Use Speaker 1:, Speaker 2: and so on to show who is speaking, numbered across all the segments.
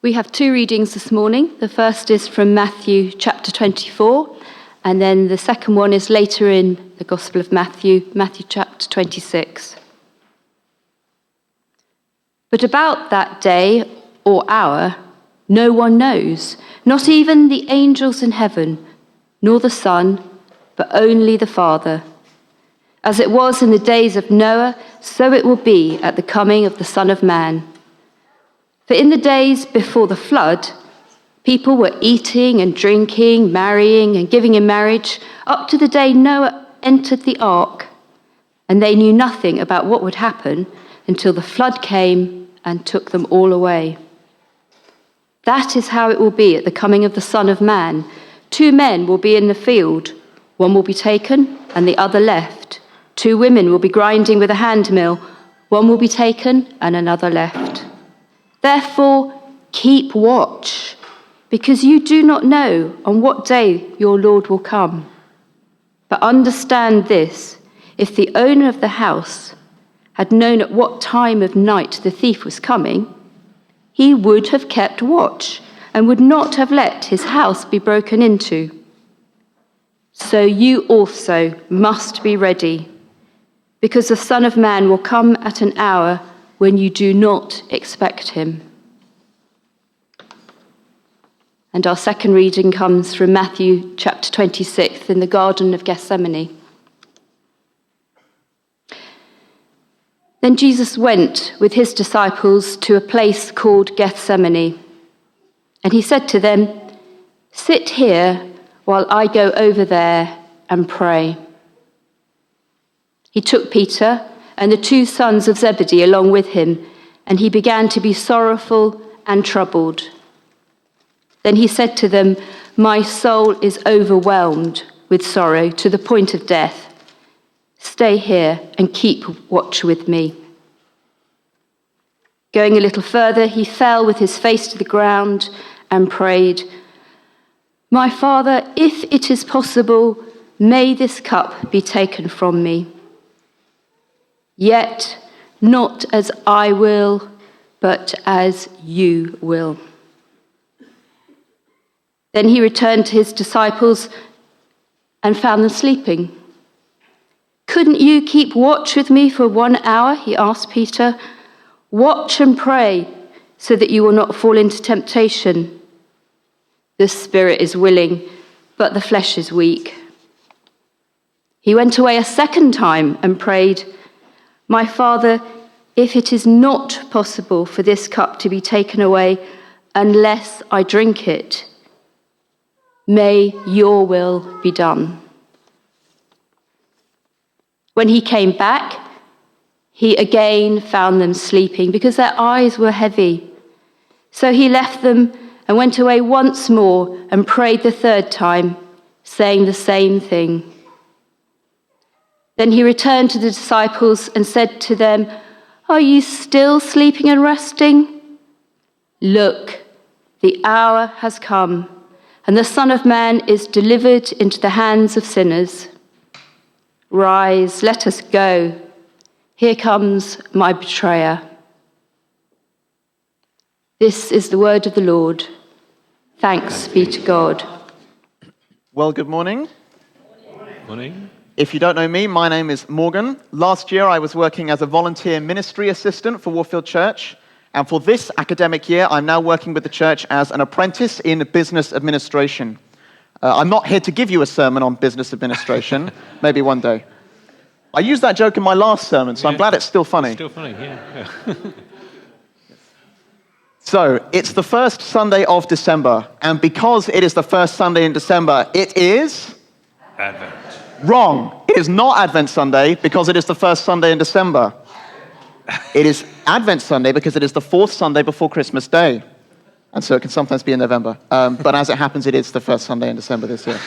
Speaker 1: We have two readings this morning. The first is from Matthew chapter 24, and then the second one is later in the Gospel of Matthew, Matthew chapter 26. But about that day or hour, no one knows, not even the angels in heaven, nor the Son, but only the Father. As it was in the days of Noah, so it will be at the coming of the Son of Man. For in the days before the flood, people were eating and drinking, marrying and giving in marriage, up to the day Noah entered the ark, and they knew nothing about what would happen until the flood came and took them all away. That is how it will be at the coming of the Son of Man. 2 men will be in the field, one will be taken and the other left. 2 women will be grinding with a handmill, one will be taken and another left. Therefore, keep watch, because you do not know on what day your Lord will come. But understand this, if the owner of the house had known at what time of night the thief was coming, he would have kept watch and would not have let his house be broken into. So you also must be ready, because the Son of Man will come at an hour when you do not expect him. And our second reading comes from Matthew chapter 26 in the Garden of Gethsemane. Then Jesus went with his disciples to a place called Gethsemane, and he said to them, "Sit here while I go over there and pray." He took Peter and the 2 sons of Zebedee along with him, and he began to be sorrowful and troubled. Then he said to them, "My soul is overwhelmed with sorrow to the point of death. Stay here and keep watch with me." Going a little further, he fell with his face to the ground and prayed, "My Father, if it is possible, may this cup be taken from me. Yet not as I will, but as you will." Then he returned to his disciples and found them sleeping. "Couldn't you keep watch with me for 1 hour?" he asked Peter. "Watch and pray so that you will not fall into temptation. The spirit is willing, but the flesh is weak." He went away a second time and prayed, "My Father, if it is not possible for this cup to be taken away unless I drink it, may your will be done." When he came back, he again found them sleeping because their eyes were heavy. So he left them and went away once more and prayed the 3rd time, saying the same thing. Then he returned to the disciples and said to them, "Are you still sleeping and resting? Look, the hour has come, and the Son of Man is delivered into the hands of sinners. Rise, let us go. Here comes my betrayer." This is the word of the Lord. Thanks be to God.
Speaker 2: Well, good morning.
Speaker 3: Morning.
Speaker 2: If you don't know me, my name is Morgan. Last year, I was working as a volunteer ministry assistant for Warfield Church. And for this academic year, I'm now working with the church as an apprentice in business administration. I'm not here to give you a sermon on business administration, maybe one day. I used that joke in my last sermon, so I'm glad it's still funny.
Speaker 3: It's still funny, yeah.
Speaker 2: So, it's the first Sunday of December, and because it is the first Sunday in December, it is...
Speaker 3: Advent.
Speaker 2: Wrong. It is not Advent Sunday because it is the first Sunday in December. It is Advent Sunday because it is the 4th Sunday before Christmas Day. And so it can sometimes be in November. But as it happens, it is the first Sunday in December this year.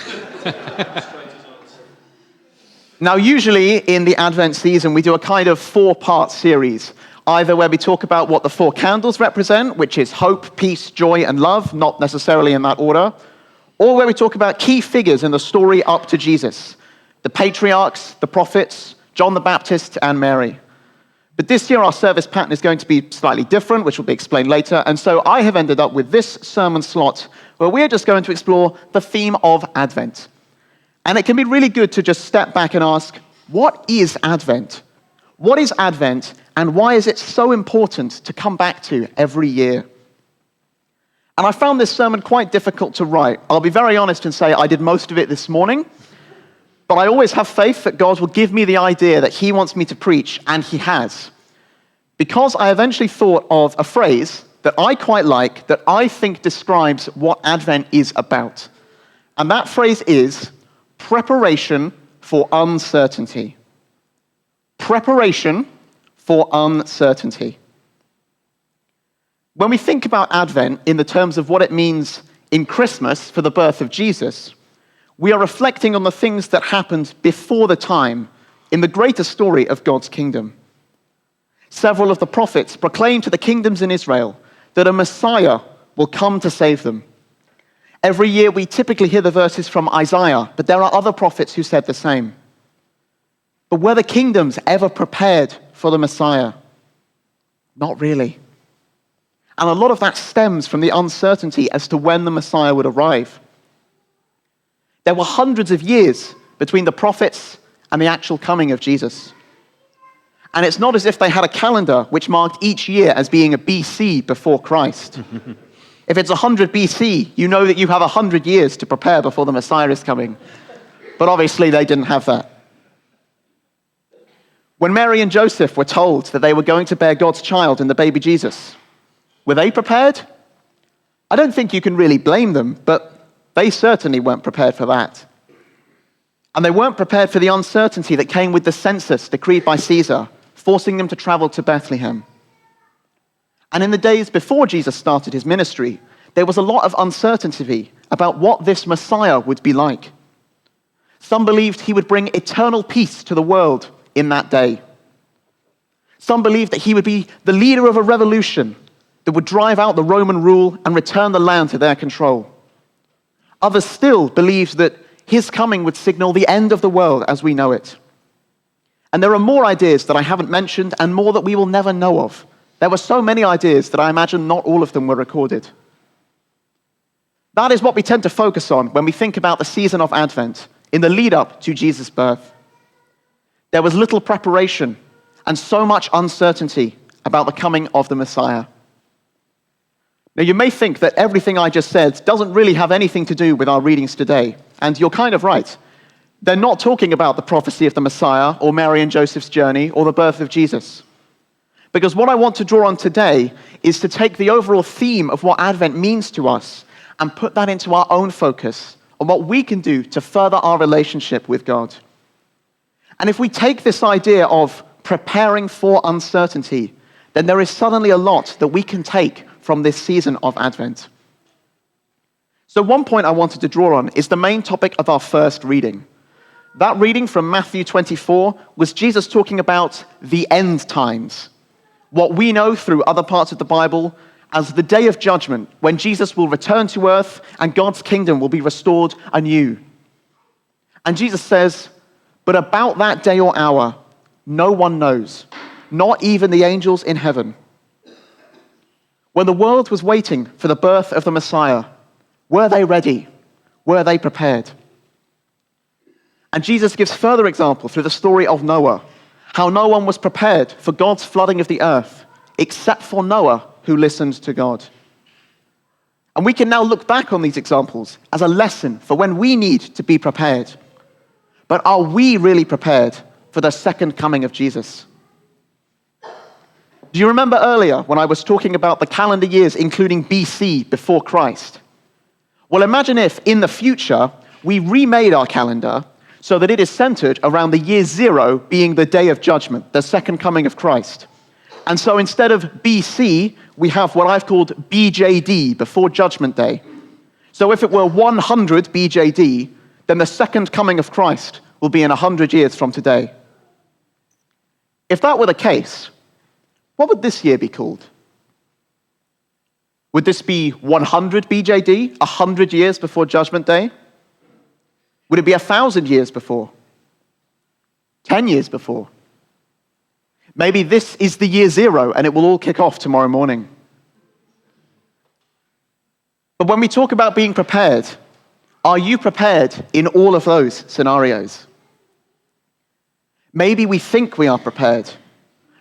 Speaker 2: Now, usually in the Advent season, we do a kind of 4-part series. Either where we talk about what the 4 candles represent, which is hope, peace, joy, and love, not necessarily in that order. Or where we talk about key figures in the story up to Jesus. The patriarchs, the prophets, John the Baptist, and Mary. But this year, our service pattern is going to be slightly different, which will be explained later. And so I have ended up with this sermon slot where we're just going to explore the theme of Advent. And it can be really good to just step back and ask, what is Advent? What is Advent, and why is it so important to come back to every year? And I found this sermon quite difficult to write. I'll be very honest and say I did most of it this morning. But I always have faith that God will give me the idea that he wants me to preach, and he has. Because I eventually thought of a phrase that I quite like, that I think describes what Advent is about. And that phrase is preparation for uncertainty. Preparation for uncertainty. When we think about Advent in the terms of what it means in Christmas for the birth of Jesus, we are reflecting on the things that happened before the time in the greater story of God's kingdom. Several of the prophets proclaimed to the kingdoms in Israel that a Messiah will come to save them. Every year we typically hear the verses from Isaiah, but there are other prophets who said the same. But were the kingdoms ever prepared for the Messiah? Not really. And a lot of that stems from the uncertainty as to when the Messiah would arrive. There were hundreds of years between the prophets and the actual coming of Jesus. And it's not as if they had a calendar which marked each year as being a BC before Christ. If it's 100 BC, you know that you have 100 years to prepare before the Messiah is coming. But obviously they didn't have that. When Mary and Joseph were told that they were going to bear God's child in the baby Jesus, were they prepared? I don't think you can really blame them, but they certainly weren't prepared for that. And they weren't prepared for the uncertainty that came with the census decreed by Caesar, forcing them to travel to Bethlehem. And in the days before Jesus started his ministry, there was a lot of uncertainty about what this Messiah would be like. Some believed he would bring eternal peace to the world in that day. Some believed that he would be the leader of a revolution that would drive out the Roman rule and return the land to their control. Others still believed that his coming would signal the end of the world as we know it. And there are more ideas that I haven't mentioned and more that we will never know of. There were so many ideas that I imagine not all of them were recorded. That is what we tend to focus on when we think about the season of Advent, in the lead up to Jesus' birth. There was little preparation and so much uncertainty about the coming of the Messiah. Now, you may think that everything I just said doesn't really have anything to do with our readings today, and you're kind of right. They're not talking about the prophecy of the Messiah or Mary and Joseph's journey or the birth of Jesus. Because what I want to draw on today is to take the overall theme of what Advent means to us and put that into our own focus on what we can do to further our relationship with God. And if we take this idea of preparing for uncertainty, then there is suddenly a lot that we can take from this season of Advent. So one point I wanted to draw on is the main topic of our first reading. That reading from Matthew 24 was Jesus talking about the end times, what we know through other parts of the Bible as the day of judgment, when Jesus will return to earth and God's kingdom will be restored anew. And Jesus says, "But about that day or hour, no one knows, not even the angels in heaven." When the world was waiting for the birth of the Messiah, were they ready? Were they prepared? And Jesus gives further example through the story of Noah, how no one was prepared for God's flooding of the earth, except for Noah, who listened to God. And we can now look back on these examples as a lesson for when we need to be prepared. But are we really prepared for the second coming of Jesus? Do you remember earlier when I was talking about the calendar years, including BC, before Christ? Well, imagine if, in the future, we remade our calendar so that it is centered around the year 0 being the day of judgment, the second coming of Christ. And so instead of BC, we have what I've called BJD, before Judgment Day. So if it were 100 BJD, then the second coming of Christ will be in 100 years from today. If that were the case, what would this year be called? Would this be 100 BJD, 100 years before Judgment Day? Would it be 1,000 years before? 10 years before? Maybe this is the year zero and it will all kick off tomorrow morning. But when we talk about being prepared, are you prepared in all of those scenarios? Maybe we think we are prepared,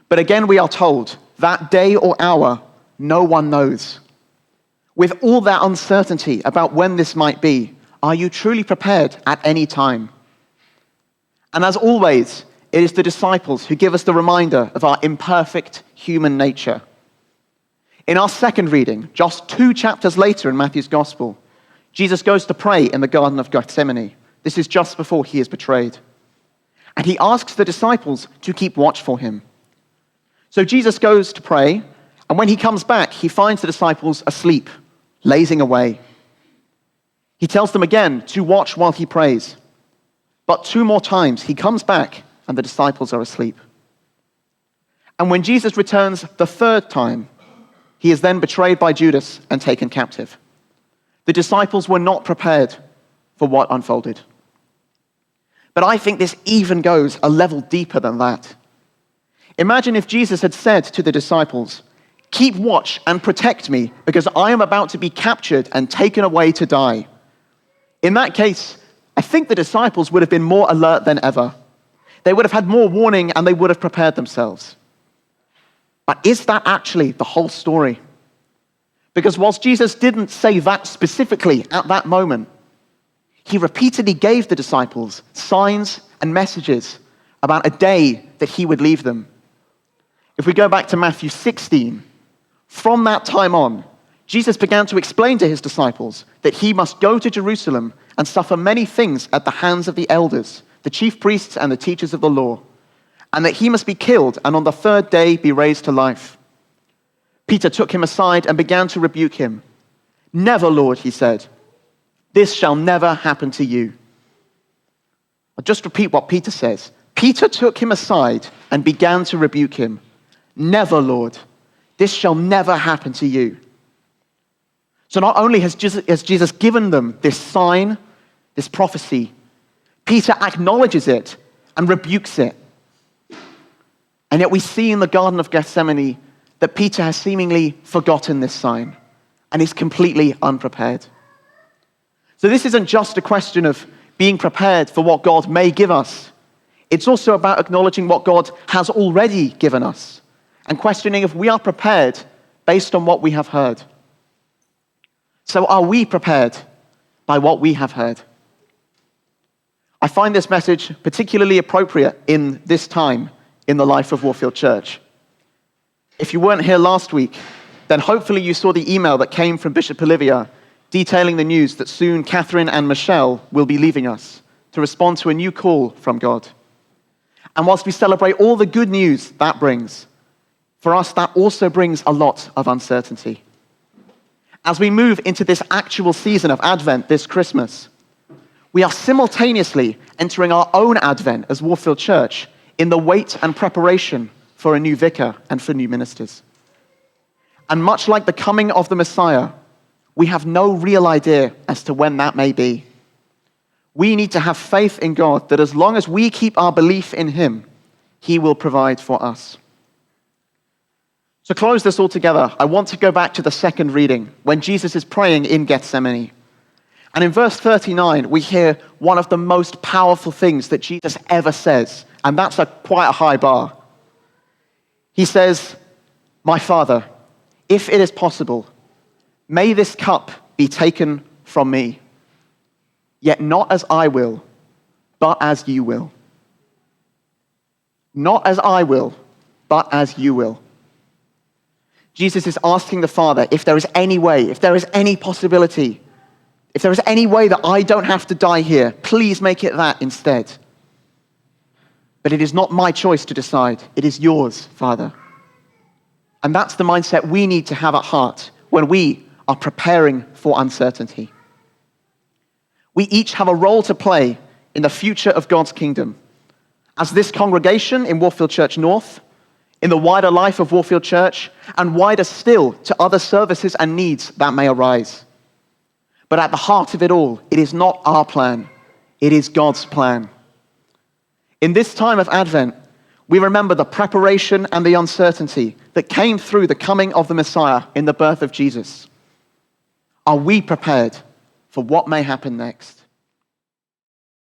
Speaker 2: but again we are told that day or hour, no one knows. With all that uncertainty about when this might be, are you truly prepared at any time? And as always, it is the disciples who give us the reminder of our imperfect human nature. In our second reading, just 2 chapters later in Matthew's Gospel, Jesus goes to pray in the Garden of Gethsemane. This is just before he is betrayed. And he asks the disciples to keep watch for him. So Jesus goes to pray, and when he comes back, he finds the disciples asleep, lazing away. He tells them again to watch while he prays. But 2 more times he comes back, and the disciples are asleep. And when Jesus returns the 3rd time, he is then betrayed by Judas and taken captive. The disciples were not prepared for what unfolded. But I think this even goes a level deeper than that. Imagine if Jesus had said to the disciples, "Keep watch and protect me, because I am about to be captured and taken away to die." In that case, I think the disciples would have been more alert than ever. They would have had more warning and they would have prepared themselves. But is that actually the whole story? Because whilst Jesus didn't say that specifically at that moment, he repeatedly gave the disciples signs and messages about a day that he would leave them. If we go back to Matthew 16, from that time on, Jesus began to explain to his disciples that he must go to Jerusalem and suffer many things at the hands of the elders, the chief priests and the teachers of the law, and that he must be killed and on the 3rd day be raised to life. Peter took him aside and began to rebuke him. "Never, Lord," he said. "This shall never happen to you." I'll just repeat what Peter says. Peter took him aside and began to rebuke him. "Never, Lord. This shall never happen to you." So not only has Jesus given them this sign, this prophecy, Peter acknowledges it and rebukes it. And yet we see in the Garden of Gethsemane that Peter has seemingly forgotten this sign and is completely unprepared. So this isn't just a question of being prepared for what God may give us. It's also about acknowledging what God has already given us and questioning if we are prepared based on what we have heard. So are we prepared by what we have heard? I find this message particularly appropriate in this time in the life of Warfield Church. If you weren't here last week, then hopefully you saw the email that came from Bishop Olivia detailing the news that soon Catherine and Michelle will be leaving us to respond to a new call from God. And whilst we celebrate all the good news that brings, for us that also brings a lot of uncertainty. As we move into this actual season of Advent this Christmas, we are simultaneously entering our own Advent as Warfield Church in the wait and preparation for a new vicar and for new ministers. And much like the coming of the Messiah, we have no real idea as to when that may be. We need to have faith in God that as long as we keep our belief in him, he will provide for us. To close this all together, I want to go back to the second reading when Jesus is praying in Gethsemane. And in verse 39, we hear one of the most powerful things that Jesus ever says, and that's quite a high bar. He says, "My Father, if it is possible, may this cup be taken from me, yet not as I will, but as you will." Not as I will, but as you will. Jesus is asking the Father if there is any way, if there is any possibility, if there is any way that I don't have to die here, please make it that instead. But it is not my choice to decide. It is yours, Father. And that's the mindset we need to have at heart when we are preparing for uncertainty. We each have a role to play in the future of God's kingdom. As this congregation in Warfield Church North, in the wider life of Warfield Church, and wider still to other services and needs that may arise. But at the heart of it all, it is not our plan, it is God's plan. In this time of Advent, We remember the preparation and the uncertainty that came through the coming of the Messiah in the birth of Jesus. Are we prepared for what may happen next?